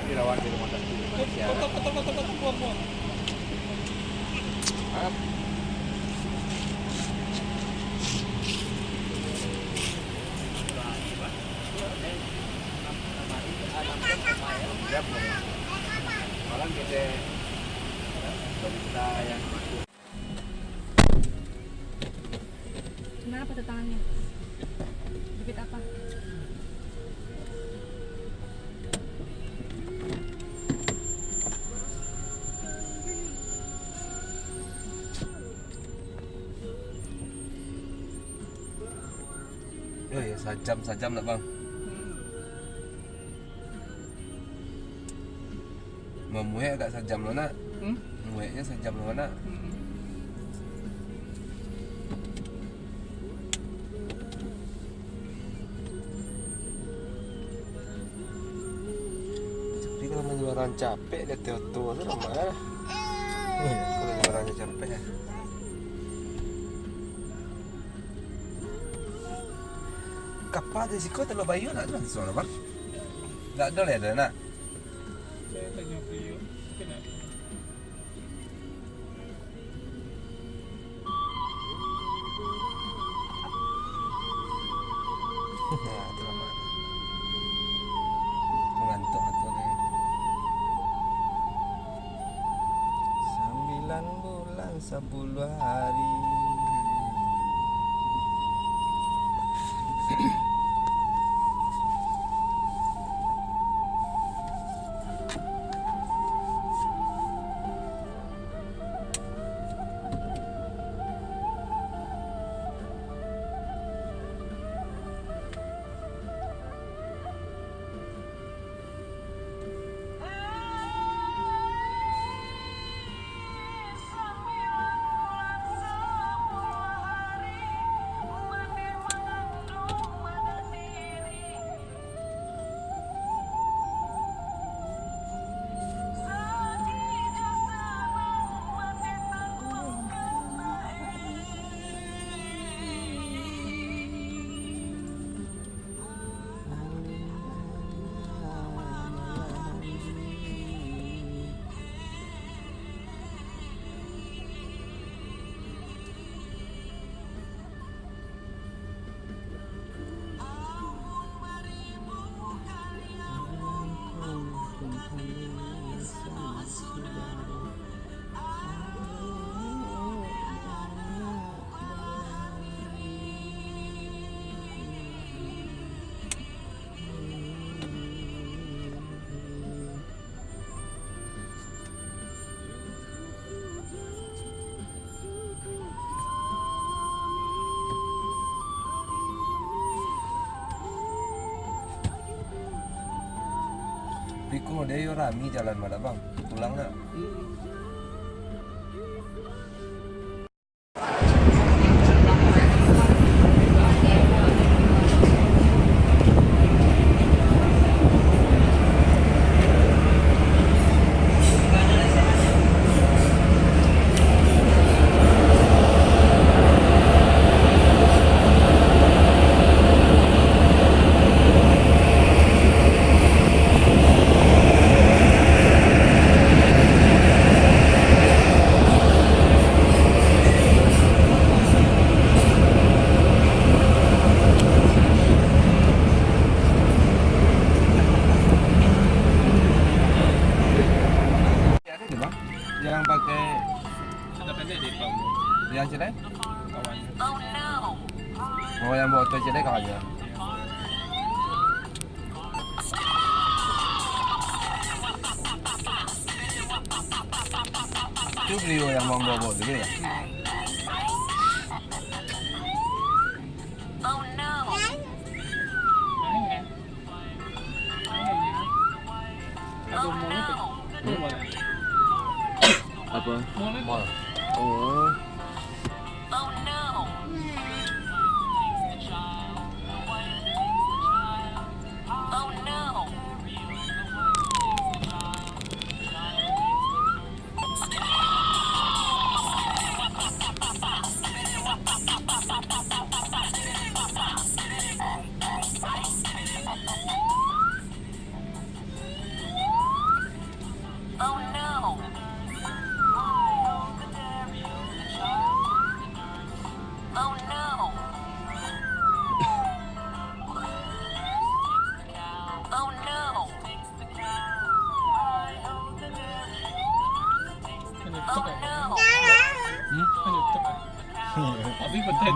dirawat di rumah sakit Indonesia. Kotor, buang. Maaf. Siap, orang kita berita yang masuk. Kenapa tuh tangannya? Jepit apa? Ya sajam lah bang. Memuhe agak sajam lo nak. Memuhenya sajam lo nak. Tapi kalau menyuarakan capek dia tua tu mana? Kalau menyuarakan capek ya. Kapal di siko terlalu bayu nak tu soalnya bang. Tak ada lah ada nak. Saya tanya beliau, kenapa? Nah, tu lah mana. Mengantuk atau ni. 9 bulan 10 hari. Piko dia yo rami jalan mana bang? Pulang nak? Yang pakai Sudah pendek di bambu. yang cerai? Kawannya. Oh yang bawa tu cerai kawannya. Itu beliau yang mau bawa dulu ya? Ada mall tu. Mall. Apa? Mall. Oh.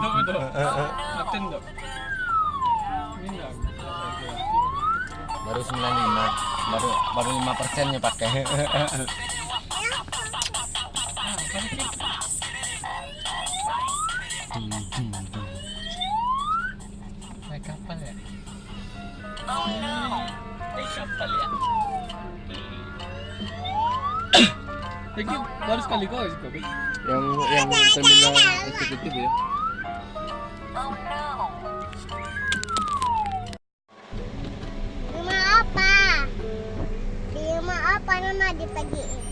do. Aten do. Ini enggak. Baru 95. Baru 5%-nya pakai. Naik kapal ya? Naik kapal ya? Lagi baru sekali kau sih kau. Yang terminal eksekutif ya. Rumah apa? Di rumah apa Nona dipagiin?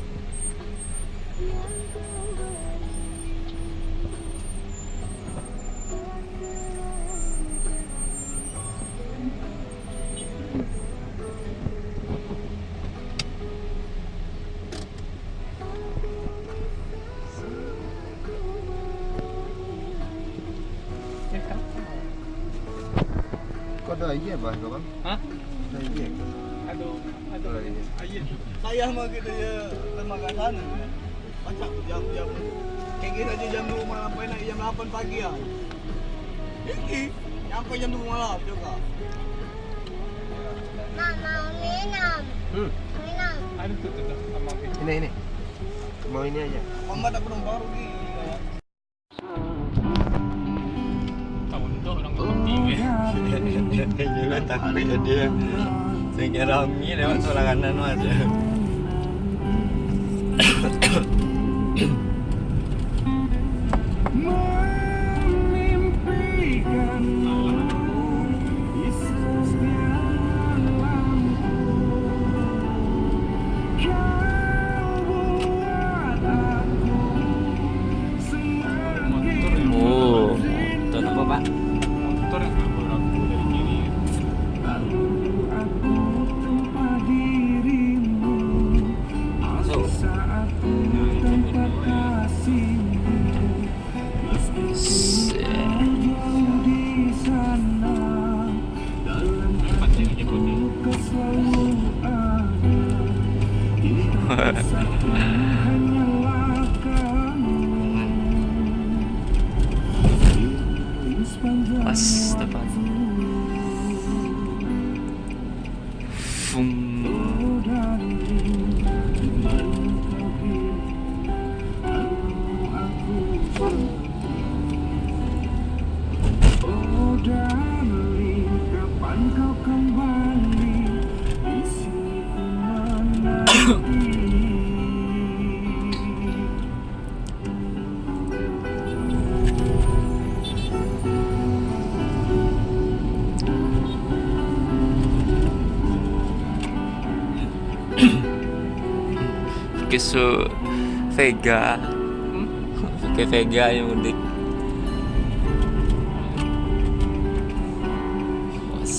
Kok ada iya bah kau bang? Hah? Ada iya. Aduh, Oh, iya. Ayat. Saya mah gitu ya lembaga sana. Macam jam-jam kayak gini aja jam 2 malam sampai jam 8 pagi ya. Ini nyampe jam 2 malam juga. Mak mau minum. Minum. Aduh tuh sama kita. Ini. Mau ini aja. Mama tak belum baru di. Tahun itu orang ngomong Juga takut dia. Saya kira Rami lewat sebelah kanan aja. Oh, itu apa Pak? motor yang ngabur aku dari kiri. Masuk. Pancing aja kau. Pas tepat. Fung. Kesu Vega. Pakai Vega yang unik. Bos.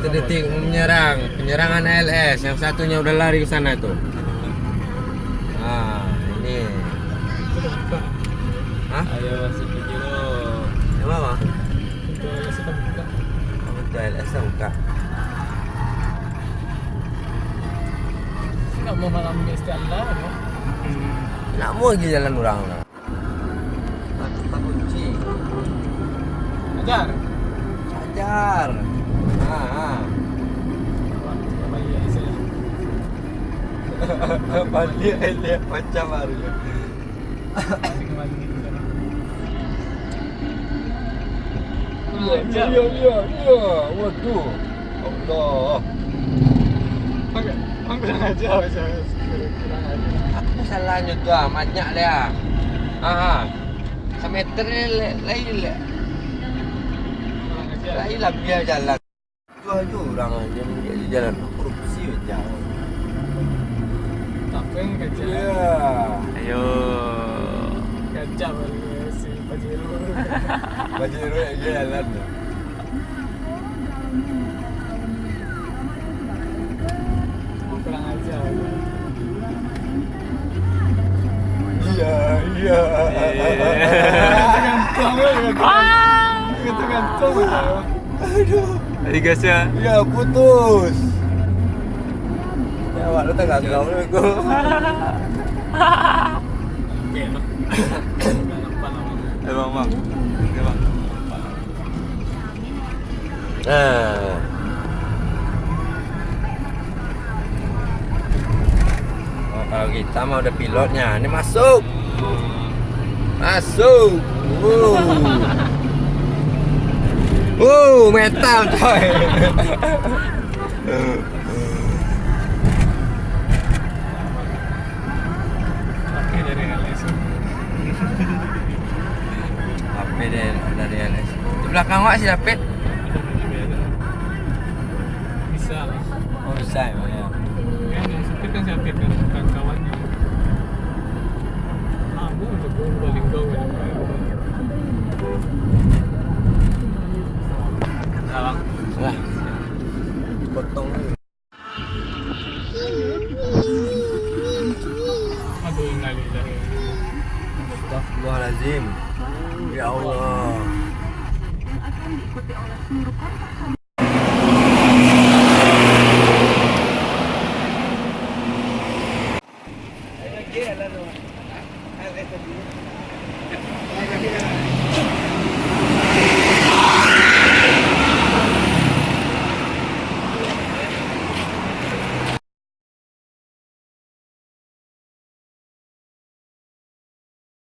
detik menyerang. Penyerangan ALS. Yang satunya udah lari ke sana tuh. Ah, ini. Hah? Ayo masuk ke kilo. Yang apa? Untuk sudah buka. Untuk ALS dah buka. Nak mau malam ni istilah no. Nak mau lagi jalan orang lah. Tak kunci. Ajar. Ajar. Balik saya. Balik lihat macam baru. Ya. Waduh. Allah. Ambil aja saya. Apa salahnya tu ah? Banyak dia. Semeter lain lah. Lain lah biar jalan. Jual je orang aja menjadi jalan korupsi jauh. Tak pengen kerja. Ya. Ayo. Kerja balik si Pajero. Pajero yang jalan. Kurang ajar. Iya. Gantung. Tadi guys ya. Ya putus. Ya awak datang gagal ni aku. Bang. Okey bang. Oh, kalau kita mah udah pilotnya, ini masuk. Metal coy. Tapi dari LS. HP dari LS. Di belakang awak si David. Bisa lah. Oh, bisa ya. Kan yang supir kan siapa kan bukan kawannya. Aku untuk gue balik kau kan. Abang. Lah. Potong dulu. Aduh innalillahi. Astagfirullahaladzim. Ya Allah.